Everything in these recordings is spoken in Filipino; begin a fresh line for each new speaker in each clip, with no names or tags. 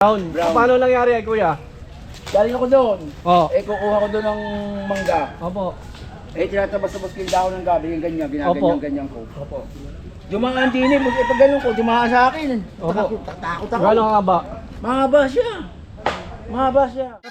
Brown. Paano nangyari ay kuya?
Galing ako doon.
Oh.
Kukuha ko doon ng mangga.
Opo.
Tinatabas-tabas ko yung dahon ng gabi, yung ganyan,
Opo.
ginaganyan-ganyan ko.
Opo.
Dumaan din pag ganun ko, dumaan sa akin.
Opo.
Takot ako.
Gano'ng haba?
Mahaba siya. Mahaba siya.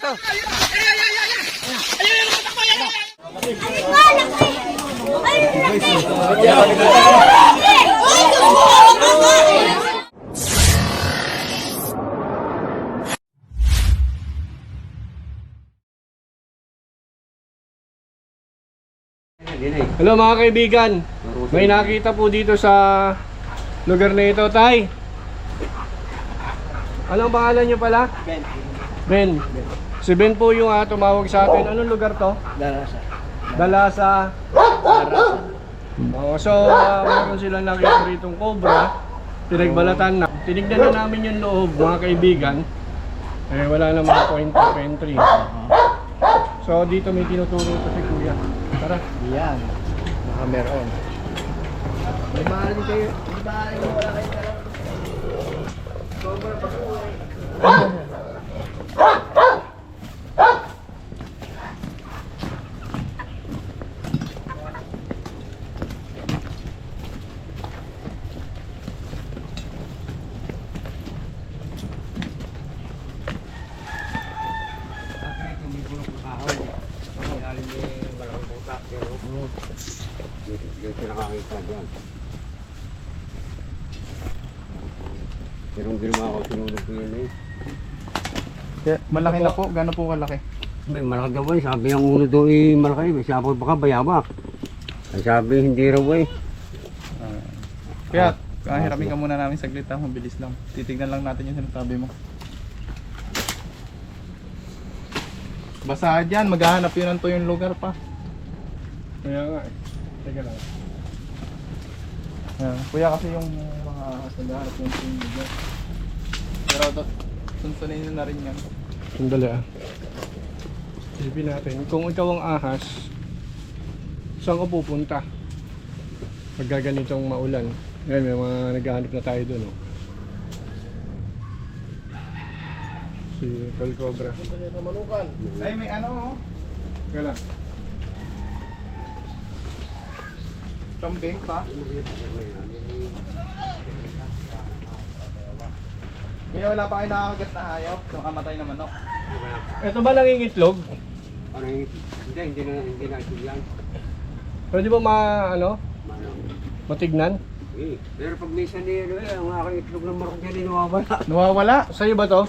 Hello mga kaibigan. May nakita po dito sa lugar na ito, Tay. Anong pangalan niyo pala?
Ben.
Ben. Si Ben po yung tumawag sa atin. Anong lugar to?
Darasa.
Dalasa. So meron silang nakita ritong cobra. Pinagbalatan na. Tinignan na namin yung loob mga kaibigan. Wala na mga point of entry. So dito may tinuturo ito si Kuya. Tara.
Yan. Baka meron. May mahal din kayo. May mahal din wala kayo talaga. Sobra pa po.
Dito nakakita dyan. Pero hindi naman ako sinulog ko yun eh.
Malaki na po? Gano'n po kalaki?
May malaki daw eh. Sabi ang ulo daw eh malaki. May sabi baka bayabak. Ay sabi hindi raw eh.
Kaya, hiramin ka muna namin saglit ha. Mabilis lang. Titignan lang natin yung sinasabi mo. Basta dyan, maghahanap yun ng tuyong lugar pa.
Kaya nga eh. Teka lang.
Yan. Kuya kasi yung mga ahas naghahanap yung tuyong lugar. Pero sunsunin nyo na rin yan.
Sandali ah. Isipin natin, kung ikaw ang ahas, saan ka pupunta? Pag ganitong maulan. Ngayon may mga naghahanap na tayo doon. Oh. Si Tol Cobra.
Ay, may ano oh.
Teka lang.
Kambing pa. Kaya wala pa kayo nakakagat na hayop. Nakamatay na manok.
Ito ba nangingitlog?
Ano yung hindi na ito yan.
Pwede ba matignan?
Eh, pero pag may sanero eh, ang aking itlog ng marok dyan eh nawawala.
Nawawala.
Sa'yo ba to?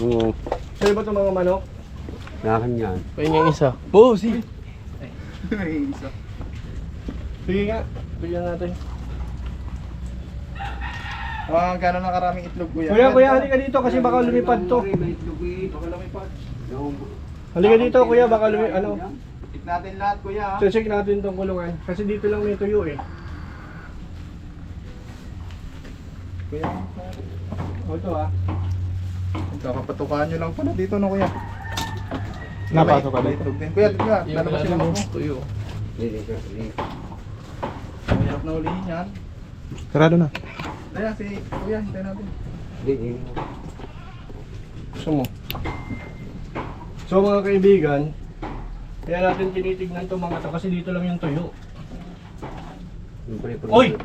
Oo.
Sa'yo ba to mga manok?
Sa akin yan.
Pahingin isa. Oo, sige.
May isa.
Sige nga, bigyan natin.
Gano'n na karaming itlog kuya?
Kuya, halika dito kasi baka lumipad to.
May itlog eh.
Baka lumipad.
Halika dito kuya, baka
Check natin lahat kuya ha.
check natin tong kulungan. Kasi dito lang may tuyo eh.
Kuya.
O ito ah.
Kakapatukaan nyo lang pala dito no kuya.
Napasok ka
May
dito.
itlog din. Kuya, tignan. Lalabas sila mo.
tuyo.
Mahirap na ulihin yan.
Sarado na.
Kaya si kuya, hintay natin.
Gusto mo? So mga kaibigan, kaya natin tinitignan itong mga to kasi dito lang yung tuyo. Oy!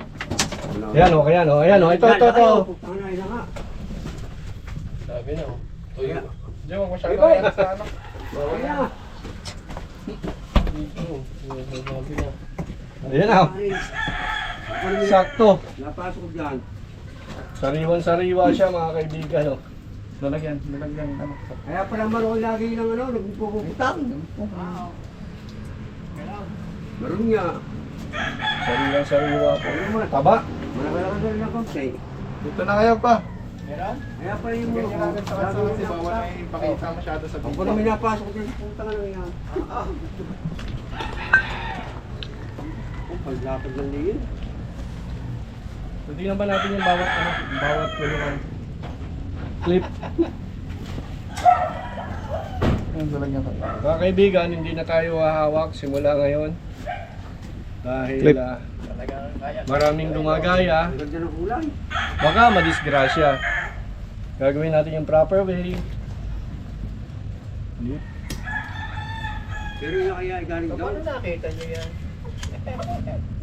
Ayan o, ayan o, ayan o. Ito. Sabi na o. Tuyo.
Diyan mo masyado yan sa ano.
Ayan na. Sakto.
Napasok dyan.
Sariwan-sariwa siya mga kaibigan o.
Lalagyan. Ano.
Kaya pala maroon lagi ng ano, nagpuputang. Maroon nga.
Sariwan-sariwa po. Taba.
Malaki-laki na rin ang konti.
Dito na kayo pa.
Kaya pala yung
Ganyan natin sa kanila kasi bawal na ipakita masyado sa
Ako
video.
namin napasok dyan sa putang ano yan. Paglapad ng liin.
So tingnan ba natin yung bawat kulungan. Clip.
Ayan, lalagyan ka.
Mga kaibigan, hindi na tayo hahawak simula ngayon. Dahil maraming gumagaya.
Ang ganda ng kulay.
Baka madisgrasya. Gagawin natin yung proper way.
Pero yung kaya galing daw.
Paano nakita nyo yan?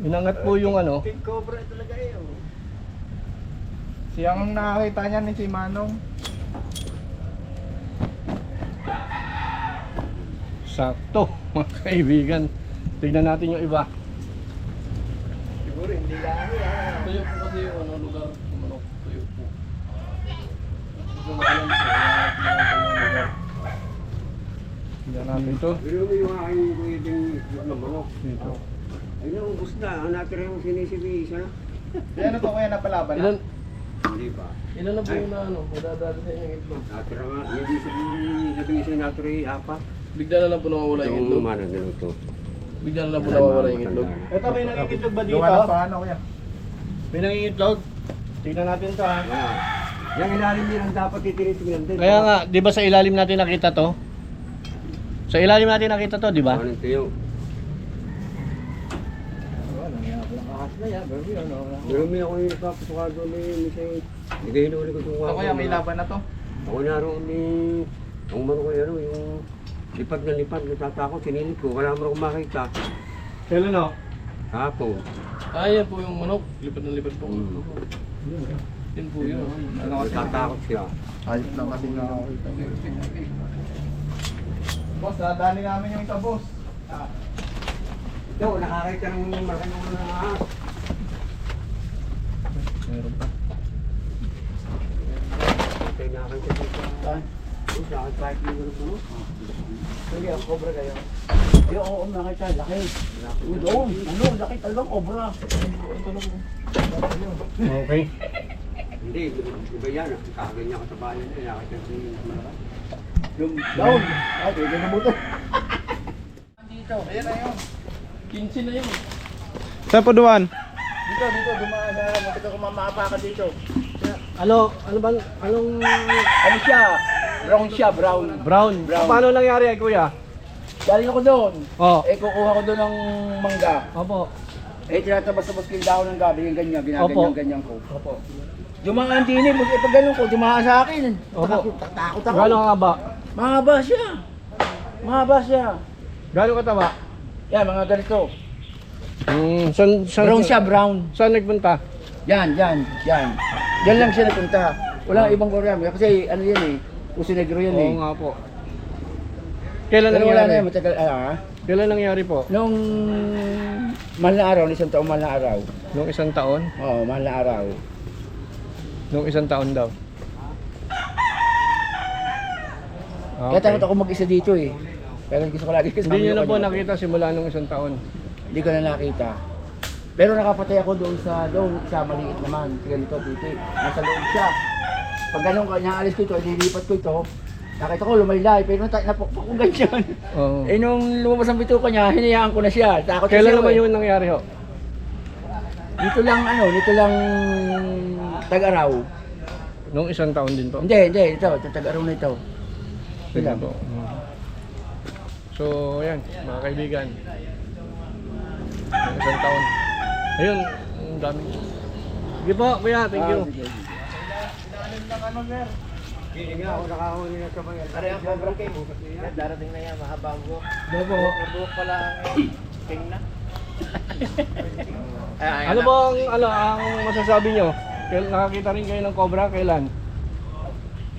Inangat po yung ano.
King Cobra talaga yun.
Siyang nakakita niya ni si Manong.
Sakto, mga kaibigan. Tignan natin yung iba.
Siguro hindi lang yan.
Tuyo po kasi yung ano, lugar ng manok. Tuyo po. Gusto mo alam po, yung lugar.
Tignan natin ito.
Pero yung aking pwedeng itlog ng manok.
Dito.
Ay naubos na. Ang natira yung sinisibi isa.
Kaya ano to kuya napalaban na?
Ilan,
Hindi pa.
Ilan na po yung ano, madadali sa inyong itlog?
Natira nga. Hindi siguro yung sabi isa natira yung apat.
Bigla na lang po nawawala yung
Yung
itlog.
umana na ito.
Bigla na lang po nawawala yung itlog.
ito may nangingitlog ba dito?
Gawa na paano kuya?
May nangingitlog? Tignan natin to ha.
Yung ilalim nila dapat titinitingnan din.
Kaya nga, di ba sa ilalim natin nakita to? Sa ilalim natin nakita to, di ba?
Ano ito
Ahas na yan, pero yun,
Pero may ako yung nakapasuka doon eh. Hindi kayo hinuli ko itong
Ito kuya, may laban na to.
Ako naroon eh. Ang manok ko ano, yung lipad na lipad. Natatakot, sinilip ko. Wala mo akong makita.
Kailan o?
Hapon.
Yan po yung manok. Lipad na lipad po. Yan po yun.
Natatakot siya.
Ayos lang kasi nga ako. Boss, nadali namin yung isa boss.
Ito, nakakita ng malaking mga ahas.
Meron pa.
Ito yung nakakita dito. Ito, kahit yung manok.
Sige, ang cobra kayo. Yung oo, nakita, laki. Doon, ano, laki talagang cobra.
Okay.
Hindi, iba yan. Kakaganyan ka sa bayan na. Nakakita yung malakas.
Yung down. Ay, pwede na mo to.
Dito. Ayan na yun. 15 na yun.
Saan po duwan?
Dito, dumaan na. Mati ka kumamapa ka dito.
Ano bang, anong
Ano siya? Brown siya, brown.
brown?
Brown.
Paano nangyari kuya?
Galing ako doon.
Oh.
Kukuha ko doon ng mangga.
Opo.
Tinatabas-tabas ko yung dahon ng gabi, yung ganyan,
Opo.
ginaganyan ko.
Opo.
Dumaan din eh, pag ganun ko, dumaan sa akin.
Opo.
Takot ako.
Gano'ng haba?
Mahaba siya. Mahaba siya.
Gano'ng kataba?
Yan, mga ganito.
Saan
Brown siya, brown.
Saan nagpunta?
Yan. Yan lang siya napunta. Walang ibang program. Kasi ano yan eh, Puso Negro yan eh.
Oo nga po. Kailan
Pero wala na yan,
nangyari?
matagal,
Kailan nangyari po?
Nung mahal na araw, isang taong mahal na araw.
Nung isang taon?
Oo, mahal na araw.
Nung isang taon daw.
Kaya takot ako mag-isa dito eh. Pero gusto ko lagi kasama
Hindi nyo na
yung
po
kanya.
nakita simula nung isang taon.
Hindi ko na nakita. Pero nakapatay ako doon sa maliit naman. Ganito, titik. Nasa loob siya. Pag ganun ko, naalis ko ito, nilipat ko ito. Nakita ko lumaylay, pero napukpok ko ganyan.
Oo.
Eh nung lumabas ang bituka niya, hinayaan ko na siya. Takot
Kailan
siya,
naman
eh.
yun nangyari ho?
Dito lang tag-araw.
Nung isang taon din po?
Hindi, ito tag-araw na ito.
Sige po. So, ayan, mga kaibigan. Nung isang taon. Ayun, ang dami. Sige po, kuya, thank you.
Hindi nga ako nakahuli na sa bayan.
Pare ang cobra king. Darating na yan, mahabang buhok.
Bobo.
Buhok pala ang king na.
Ano po ang masasabi nyo? Nakakita rin kayo ng cobra, kailan?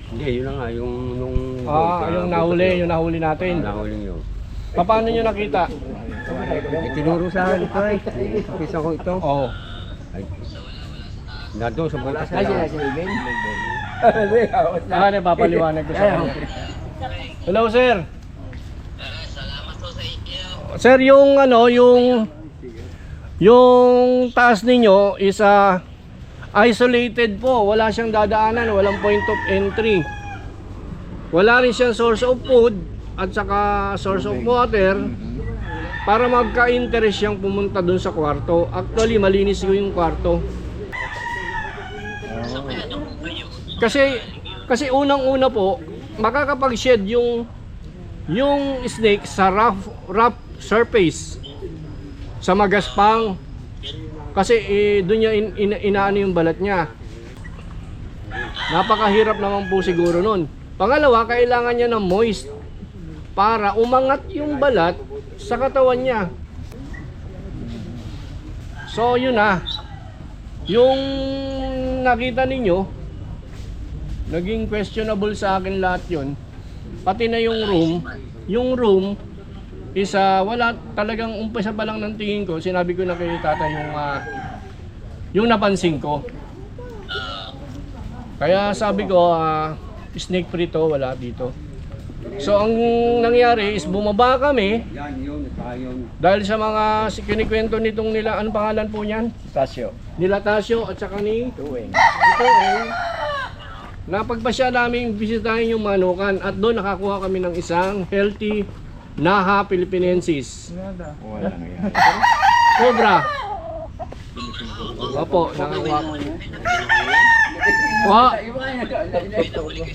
Hindi, yun na nga. Yung nung...
Yung nahuli natin.
Nahuling yun.
Paano nyo nakita?
Tinuro sa akin ito eh. Pisa ko ito.
Oo.
Ay, nandun sa butas na
Ay, sila
lang.
si Iben.
Ano, papaliwanag ko sa kanya. Hello, sir. Sir, yung taas ninyo is isolated po. Wala siyang dadaanan, walang point of entry. Wala rin siyang source of food at saka source of water para magka-interest siyang pumunta dun sa kwarto. Actually, malinis yung kwarto. Kasi unang-una po, makakapag-shed yung snake sa rough surface, sa magaspang. Kasi doon niya inaano yung balat niya. Napakahirap naman po siguro nun. Pangalawa, kailangan niya ng moist para umangat yung balat sa katawan niya. So yun na. Yung nakita ninyo, naging questionable sa akin lahat yun. Pati na yung room. Yung room is wala talagang umpisa pa lang ng tingin ko. Sinabi ko na kay tata yung napansin ko. Kaya sabi ko, snake free to, wala dito. So ang nangyari is bumaba kami
Yan, yun, saka yun.
dahil sa mga kinikwento nitong nila, anong pangalan po niyan?
Tasyo.
Nila Tasyo at saka ni
Tuwing.
ito napagpasya namin bisitahin yung manukan at doon nakakuha kami ng isang healthy Naha Philippinensis
Nada.
Wala na yan.
Cobra. Opo, nakakuha.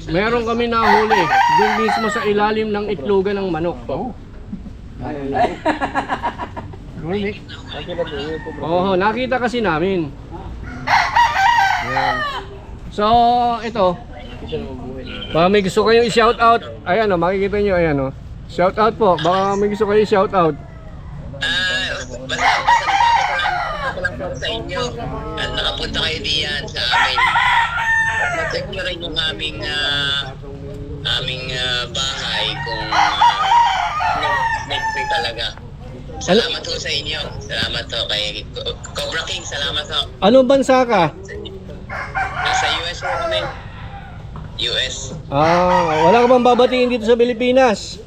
Meron kami nahuli doon mismo sa ilalim ng itlogan ng manok. Oo, nakita kasi namin. Yan. So, ito. Baka may gusto kayong i-shout out. Ayan o, makikita nyo, ayan o. Shout out po, baka may gusto kayong shout out.
Basta nagpapasalamat ko lang po sa inyo at nakapunta kayo diyan sa amin. At na-check nyo rin yung aming bahay kung snake free talaga. Salamat po sa inyo. Salamat po kay Cobra King. Salamat po.
Anong bansa ka?
Nasa US po kami. US.
Wala ka bang babatiin dito sa Pilipinas?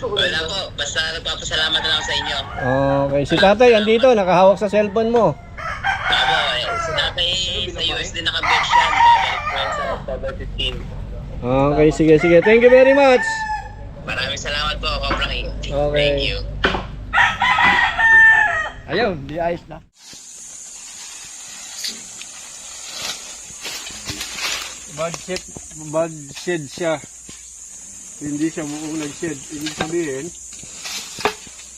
Wala po. Basta nagpapasalamat na lang sa inyo.
Okay, si tatay andito, nakahawak sa cellphone mo.
Ako, si tatay sa US din nakabit siya. Babalik po sa October 15.
Okay, sige, sige. Thank you very much.
Maraming salamat po, Cobra King.
Okay.
Thank you.
Ayun, di ayos na.
Bad shed siya. Hindi siya buong nag-shed. Ibig sabihin,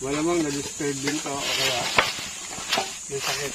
malamang na-disturb din to o kaya may sakit.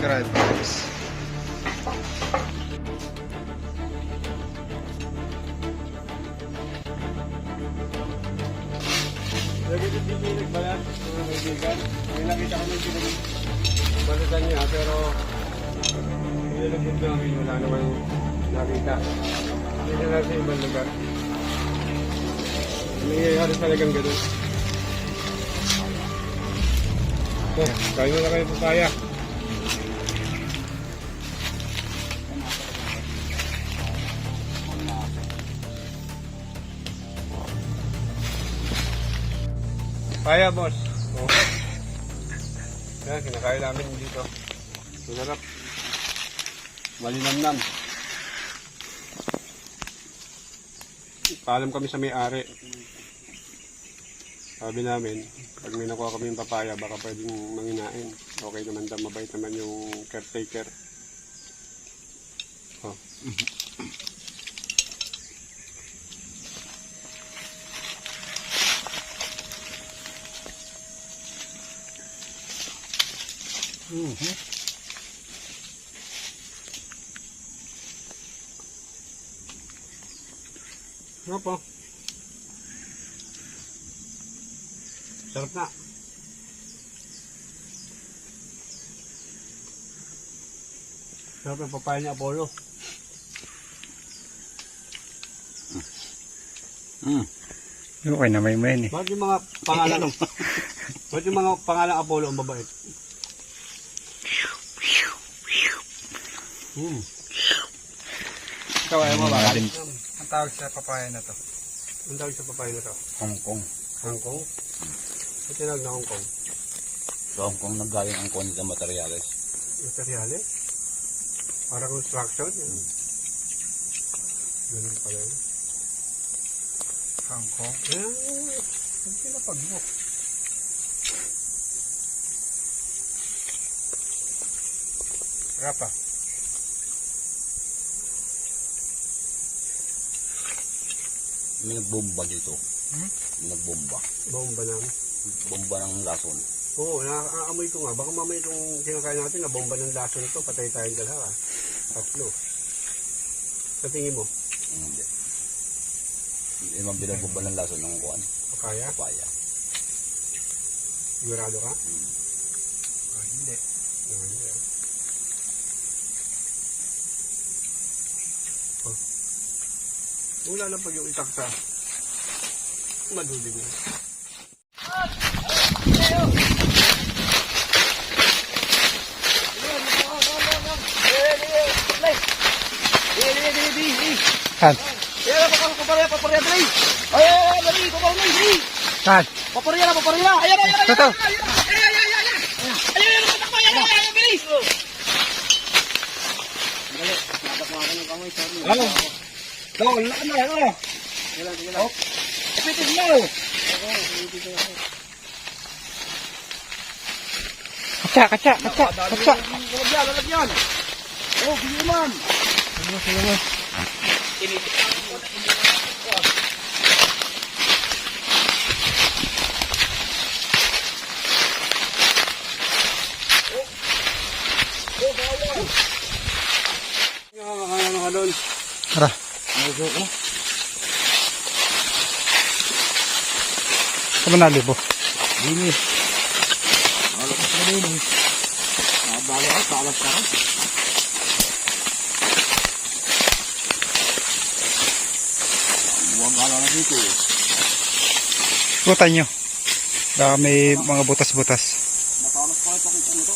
mag-red box.
Lagi din din nagbalat, mga kaibigan. May nakita kami balatan niya, pero nilagod namin, wala naman nakita. Hindi na lang sa ibang lugar. Nangyayari talagang ganun. Kain mo na kayo papaya. Papaya, boss. Oh. Yan, kinakain namin dito. Masarap. Malinamnam. Paalam kami sa may-ari. Sabi namin, pag may nakuha kami yung papaya, baka pwedeng manginain. Okay naman daw, mabait naman yung caretaker. Oh. Ano po? Sarap na. Sarap ng papaya ni Apollo.
Okay na may eh.
Bakit yung mga pangalan bakit yung mga pangalang Apollo ang babait?
Ikaw ayaw mo ba?
Ang tawag sa papaya na to.
Ang tawag sa papaya na to?
Hong Kong.
Hong Kong? Ang tinawag na Hong Kong?
Sa Hong Kong nanggaling ang konita materials.
Materiale? Para construction? Ganun pala yun.
Hong Kong.
Ang pinapag mo. Rapa.
May nagbomba dito. May nagbomba.
Bomba namin.
Bomba ng lason.
Oo, nakaamoy ko nga. Baka mamaya itong kinakain natin na bomba ng lason ito. Patay tayong dalawa. Tatlo. Sa tingin mo?
Hindi. Hindi man binabomba ng lason ng kuwan.
Kaya?
Papaya.
Sigurado ka?
Hindi.
Hindi. Oh. Wala na pag yung itak sa madulig na.
Saan? Saan? Ito. Kaca.
Lalagyan! Oh, biyuman!
Ano ka doon?
Tara. Saan mo nalibo?
Dinis. Alam ko na dinis. Nabalo ka, talas ka. Huwag ala na dito.
Butan nyo. Baka may mga butas-butas.
Natalas pa ito kung ito.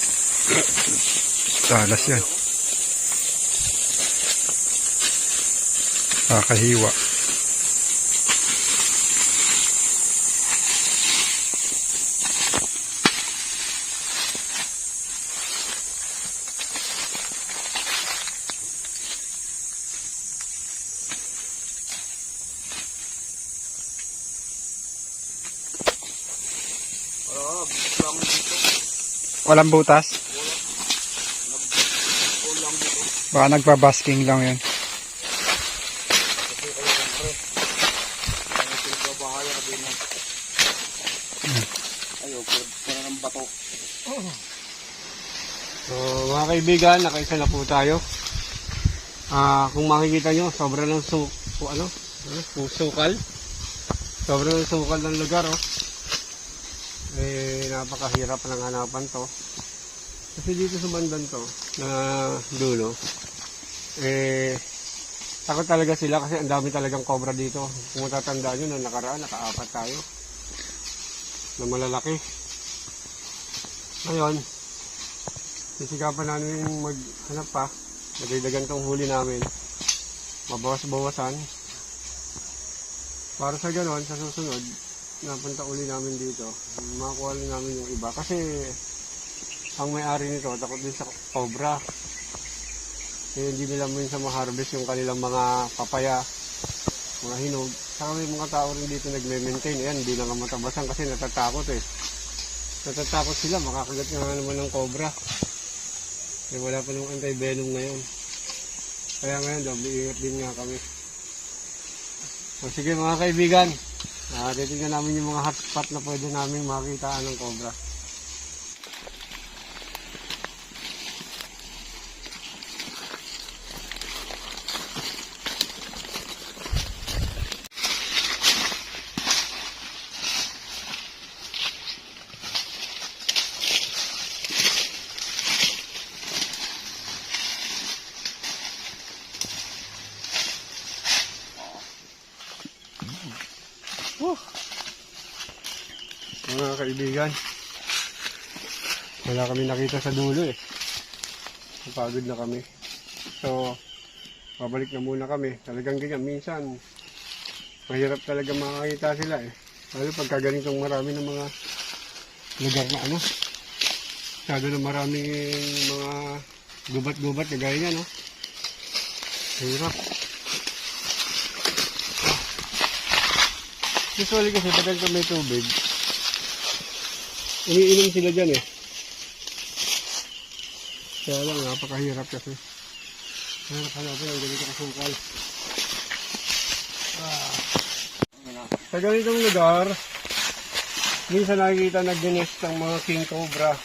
Talas yan. Kakahiwa. Walang butas? Baka nagbabasking lang yun.
Ayaw, pwede ng bato.
So, Mga kaibigan, nakaisa na po tayo. Kung makikita nyo, sobrang ng sukal. Sobrang ng sukal ng lugar, oh. Napakahirap ng hanapan to. Kasi dito sa bandan to, na dulo, takot talaga sila kasi ang dami talagang cobra dito. Kung matatandaan nyo, nung nakaraan, nakaapat tayo na malalaki. Ngayon, sisigapan namin maghanap pa. Nagdagdagan tong huli namin. Mabawas-bawasan. Para sa ganon, sa susunod, napunta uli namin dito. Makakuha rin namin yung iba. Kasi, ang may-ari nito, takot din sa cobra. Kaya hindi nila minsan ma-harvest yung kanilang mga papaya, mga hinog. Saka may mga tao rin dito nagme-maintain. Ayan, hindi na nga matabasan kasi natatakot eh. Natatakot sila, makakagat nga naman ng cobra. Eh, wala pa nung anti-venom ngayon. Kaya ngayon, doble ingat din nga kami. So, sige mga kaibigan, titignan namin yung mga hotspot na pwede namin makitaan ng cobra. Mga kaibigan, wala kami nakita sa dulo eh. Napagod na kami. So, babalik na muna kami. Talagang ganyan, minsan mahirap talaga makakita sila eh. Lalo pagka ganitong marami ng mga lugar na masyado na maraming mga gubat-gubat na gaya niya, no? Hirap. Usually kasi pagka may tubig, umiinom sila dyan eh. Kaya lang, napakahirap kasi. Hanapin ang ganito kasungkal. Sa ganitong lugar, minsan nakikita nag-nest ng mga king cobra.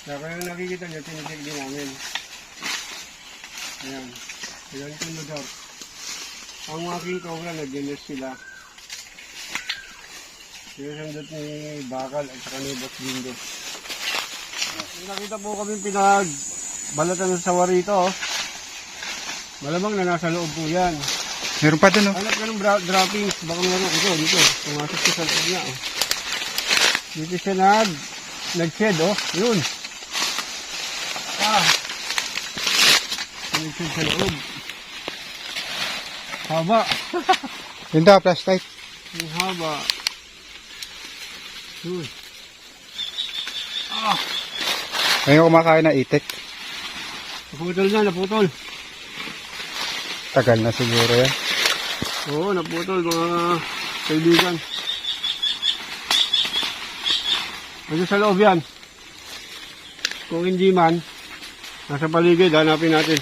Kaya nakikita nyo, tinitig din namin. Ayan. Sa ganitong lugar. Ang mga king cobra, nag-nest sila. Sinasandot ni Bakal at saka ni Boss Bingo. Nakita po kami pinagbalatan ng sawa rito. Oh. Malamang na nasa loob po yan.
Meron pa dun, oh.
Hanap ka ng droppings. Baka meron ito. Dito. Pumasok siya sa loob niya. Oh. Dito siya nag-shed. Oh. Yun. Nag-shed sa loob. Haba.
Yun daw, flashlight.
Yung haba. Yun.
Ngayon kumakain na itik.
Naputol na, naputol.
Tagal na siguro yan.
Oo, naputol mga kaibigan. Ano sa loob yan? Kung hindi man, nasa paligid, hanapin natin.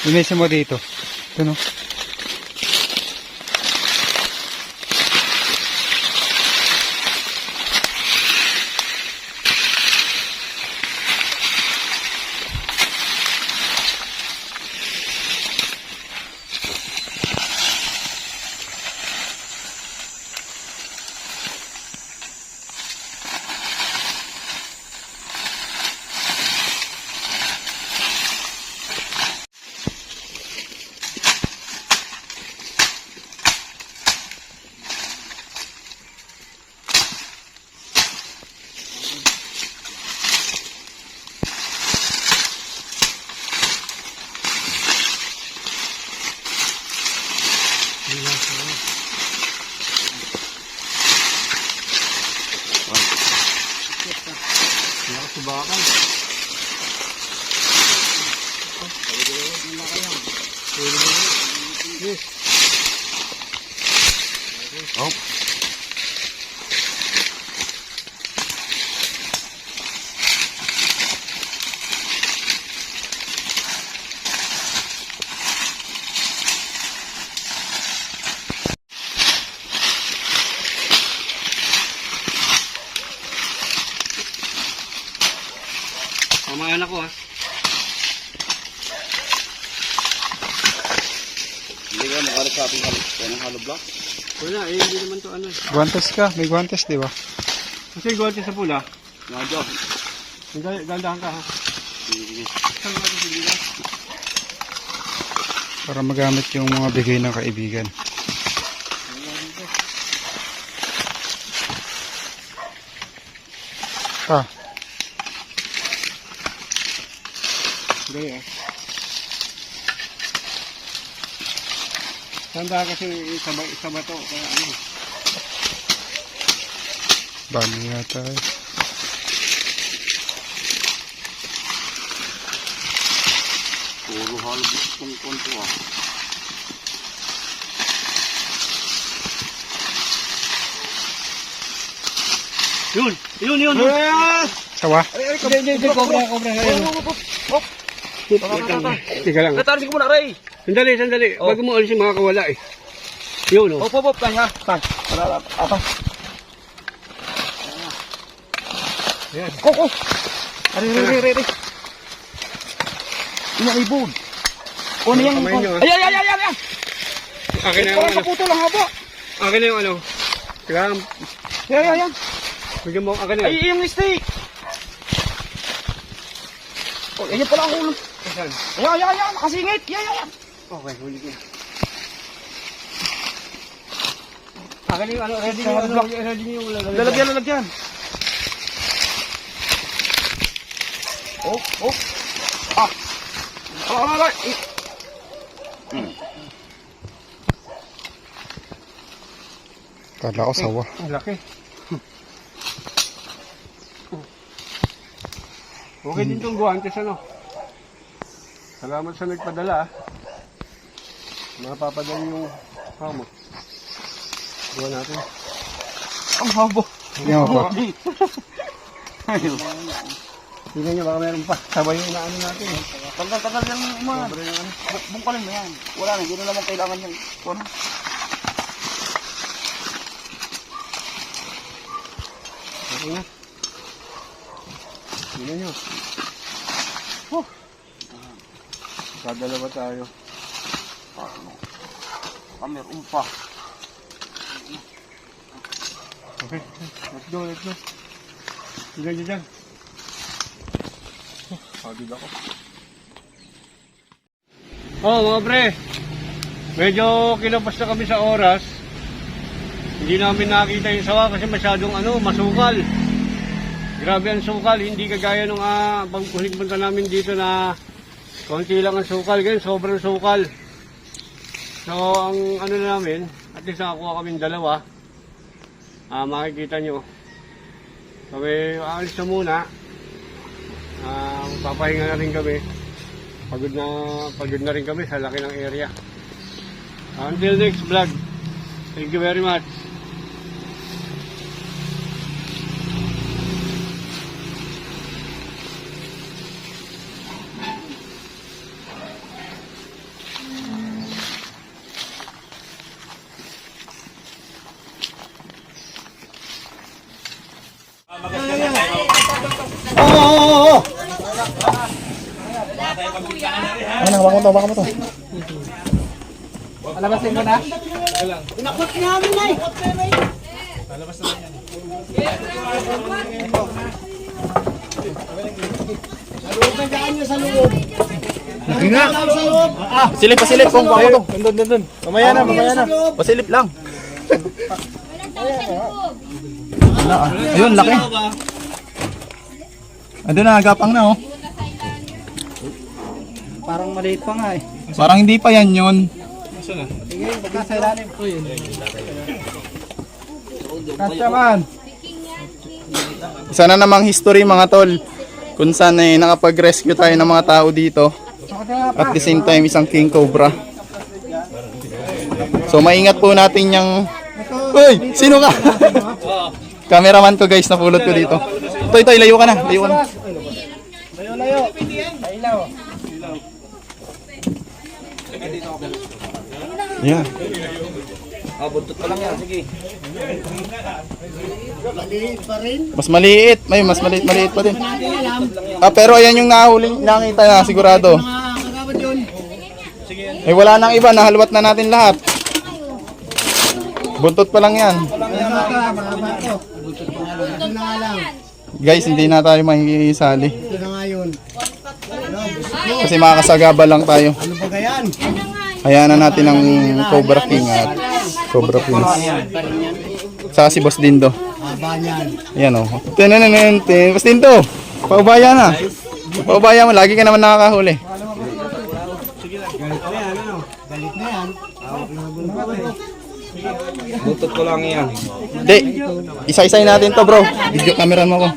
Linisin mo dito. Ito, no?
Bakal. Pamayan ako ha.
Hindi ka makarap sa ating hollow block.
Wala, hindi naman to ano.
Guantes ka. May guantes, di ba?
Kasi guwantes sa pula.
Nadyo.
Gandahan ka ha. Saan ka ito bigas?
Para magamit yung mga bigay ng kaibigan. Ah,
Hindi eh. Sanda kasi isa ba to? Kaya ano?
bali yata eh.
Puro hollow block kung konto ah.
Yun!
Sawa?
Hindi, cobra. Teka lang.
Natarsin ko muna, Ray!
Sandali. Bago mo alisin makakawala eh. Yun oh.
Op, kanya. Tan. Apa?
Ayan.
Koko! Ari. Inaibon. O, ano yan?
Kamay nyo, ah.
Ay!
Akin na yung
Parang
ano.
kaputo lang haba.
Akin na yung ano. Teka lang.
Yan.
Bigyan mo akin na.
Ay, yung mistake. Oh, yan pala ang ulo.
Saan?
Ayan, nakasingit. Yan.
Okay, huli ko. Akin na yung ano. Ready nyo yung lalagyan.
Lalagyan. Oh. Alright.
Kala ko sawa.
Ang laki. Okay din itong guwantes ano. Salamat sa nagpadala ah. Mapapadali yung hamot. Gawa natin.
Ang habo.
Yan po.
Tingnan nyo baka meron pa. Sabay yung inaano natin eh.
Tagal lang mga.
Sobre yung ano.
Bungkalin mo yan. Wala na, hindi na naman kailangan yung ano.
Okay na. Tingnan nyo. Kadalawa tayo.
Kamer, umpa.
Okay. Let's go. Tingnan nyo dyan. Pagod ako. Oh mga pre. Medyo kinapos na kami sa oras. Hindi namin nakita yung sawa kasi masyadong masukal. Grabe ang sukal, hindi kagaya nung pagpuling punta namin dito na konti lang ang sukal, ganyan sobrang sukal. So ang namin, at least nakakuha kaming dalawa. Makikita nyo. Kami aalis na muna. Papahinga na rin kami. Pagod na rin kami sa laki ng area. Until next vlog. Thank you very much.
Baka mo to. Alabasin mo na? Inakot namin na eh. Alabas na yan. Sa loob na daan niya sa loob. Pasilip kung baka to. Doon. Mamaya na. Pasilip lang. Ayun, laki. Andun na, agapang na oh. Parang maliit pa nga eh. Parang hindi pa yan yun. Sige, nasa ilalim po yun. Kasya man.
Isa na namang history mga tol. Kung saan nakapag-rescue tayo ng mga tao dito. At the same time isang king cobra. So maingat po natin yung... Uy! Sino ka? Cameraman ko guys, napulot ko dito. Toy, layo ka na. Layo ka na. Yeah.
Buntot pa lang yan, sige.
Mas maliit. Mas maliit pa din. Pero ayan yung nakita na sigurado. Wala nang iba, nahalwat na natin lahat. Buntot pa lang yan. Guys, hindi na tayo makikisali. Kasi makakasagaba lang tayo. Hayaan na natin ang Cobra King at Cobra Prince. Saka si Boss Dindo. Ayan o. Boss Dindo, paubaya na. Paubaya mo, lagi ka naman nakakahuli.
Buntot ko lang yan.
Hindi, isa-isay natin to bro. Video camera mo ko.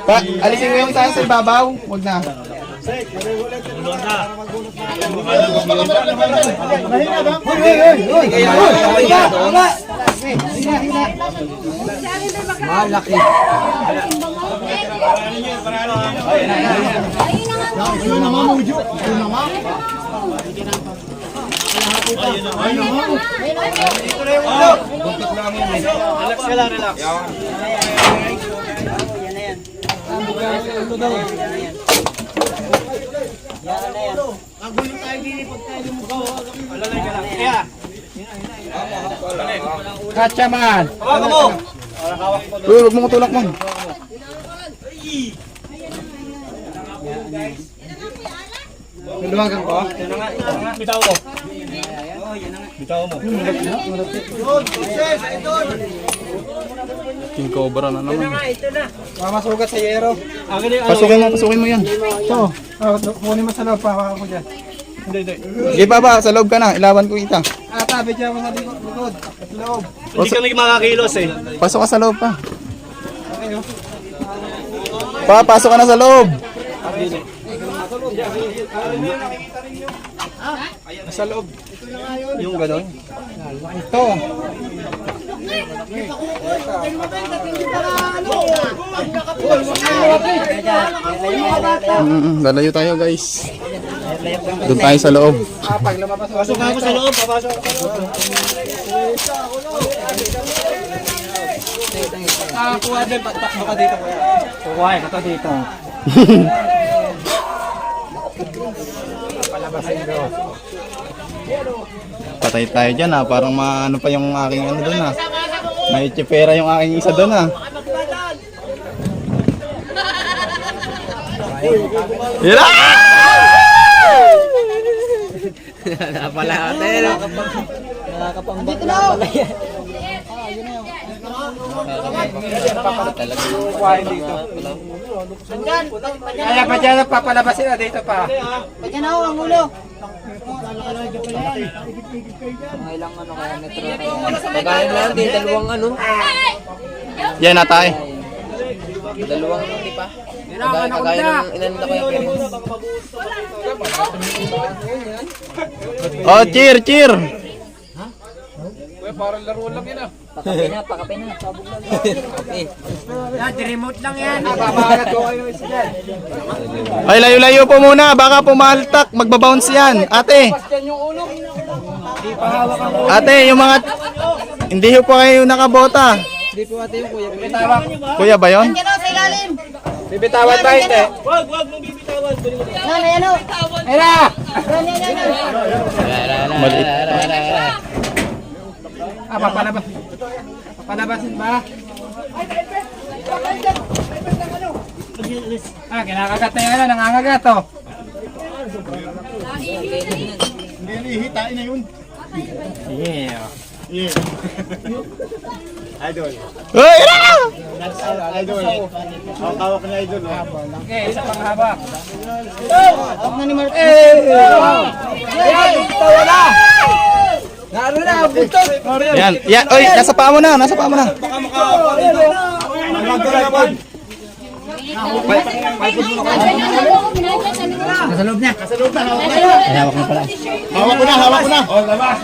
Pa, alisin mo yung tayo sa ibabaw. Huwag na.
Malaki.
Kachaman!
Uy, huwag mo tutulak mo.
Lumagang ko. Bitaw mo. Bitaw mo.
King Cobra na naman.
Mamasugat sa yero.
Pasukin mo yan.
Ito. Kunin mo sa loob. Pahawakan ko dyan. Hindi.
Sige pa, sa loob ka na. Ilawan ko kita.
Tabi dyan mo sa likod. Sa loob.
Hindi
kami makakilos eh.
Pasok ka sa loob pa. Pasok ka na sa loob.
Sa loob. Yung gano'n. Ito.
Lalayo tayo guys. Doon tayo sa loob.
Pasok ako sa loob. Papasok ako sa loob. Kuha din. Takbo ka dito. Kuha ka dito.
Patay tayo dyan ha. Parang ano pa yung aking ano doon ha. May tsipera yung aking isa doon ha. Hira!
Napala natin.
Dito na ako.
Kaya pa dyan papalabasin na dito pa.
Pagyan ako ang ulo.
Pagkain lang din, dalawang ano.
Yan na tayo.
Dalawang hindi pa. Kagaya ng inanita ko yung parents.
Oh, cheer!
Pakape na.
Remote lang yan. Babagat ko kayo isa dyan.
Ay, layo-layo po muna. Baka pumaltak. Magbabounce yan. Ate. Ate, yung mga... Hindi ho pa kayo nakabota.
Hindi po ate yung kuya.
Kuya ba yun?
Pagyan ako sa ilalim.
Bibitawan ba hindi?
Yan o.
Era!
Maliit.
Papalabasin ba? Kinakagat na yan. Nangangagat oh. Hindi, hitain na yun. Yeah. Idol.
Uy, ira!
Idol. Hawak na idol. Okay, isa pang hawak.
Hawak na ni Mark.
Ayan, tawa na! Naroon na, butot!
Yan. Yan. Uy, nasa paa mo na.
Nasa loob niya. Nasa loob na. Hawak na pala. Hawak ko na. Oh, labas.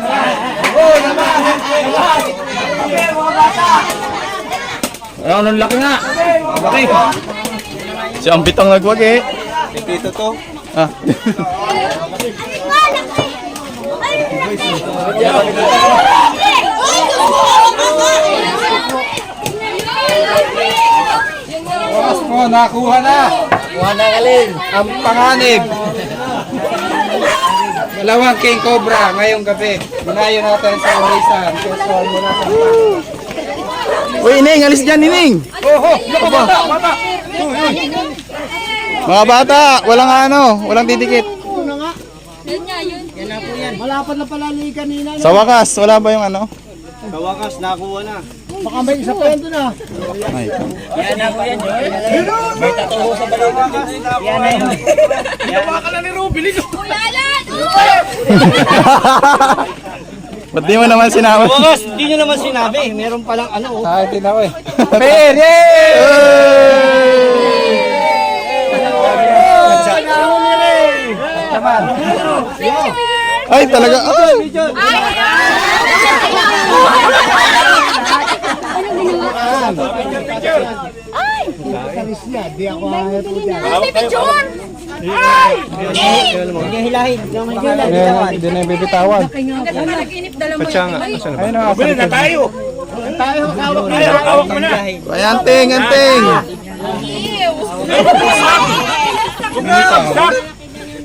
Ayun, ang laki nga. Laki. Si Ambitang nagwag eh.
Dito to.
Ah.
Oras po, nakuha na.
Kuha na galing.
Ang panganib. Dalawang King Cobra ngayong gabi. Binayo natin sa Orisan. Kaya mo na sa
Uy, Ining, alis dyan, Ining. Mga bata, walang didikit.
Malapad na pala ni kanina.
Sa wakas, wala ba yung ano?
Sa wakas, nakuha na.
Baka may isa pa yun doon ah.
Ay. Ba't di mo naman sinama?
Wakas, di nyo naman sinabi. Meron palang ano.
Ay, tinaw eh.
Fair! Yay! Ay, talaga. Ay!
Karis niya, di ako ayaw po dyan.
Hindi na yung bibitawan.
Patsanga. Asan na ba?
Ayun na, asan na tayo.
Ay, anting, anting!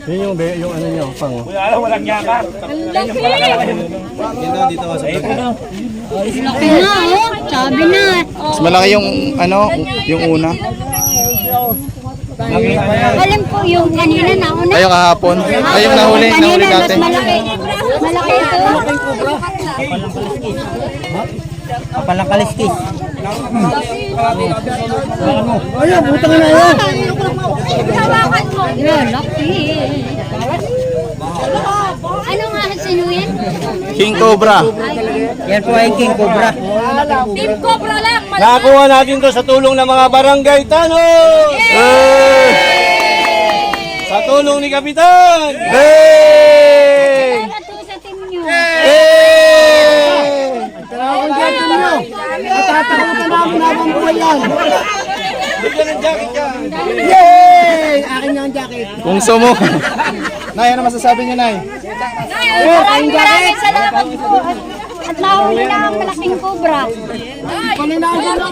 Yun yung ano nyo, pang.
Laki na, oh. Sabi na.
Mas malaki yung, ano, yung una.
Alam ko yung kanina na una.
Kayo kahapon. Ay, yung nahuli
Kanina, mas
natin.
malaki. Malaki ito.
Kapalang kaliskis.
Ayun, butang na yan. Hawakan mo. Yun, laki. Ano nga sinuyin?
King Cobra.
Yan po ay King Cobra.
Team Cobra lang.
Nakakuha natin to sa tulong ng mga barangay tanong! Sa tulong ni Kapitan!
Hey!
Para to sa team nyo.
Matatakutan namin habang buhay yan.
Bigyan ng jacket yan!
Yay! Akin nga ang jacket.
Kung sumo. Nay, ano masasabi niyo, Nay?
Maraming salamat po. At nahuli na ang malaking cobra.
Paninawin na.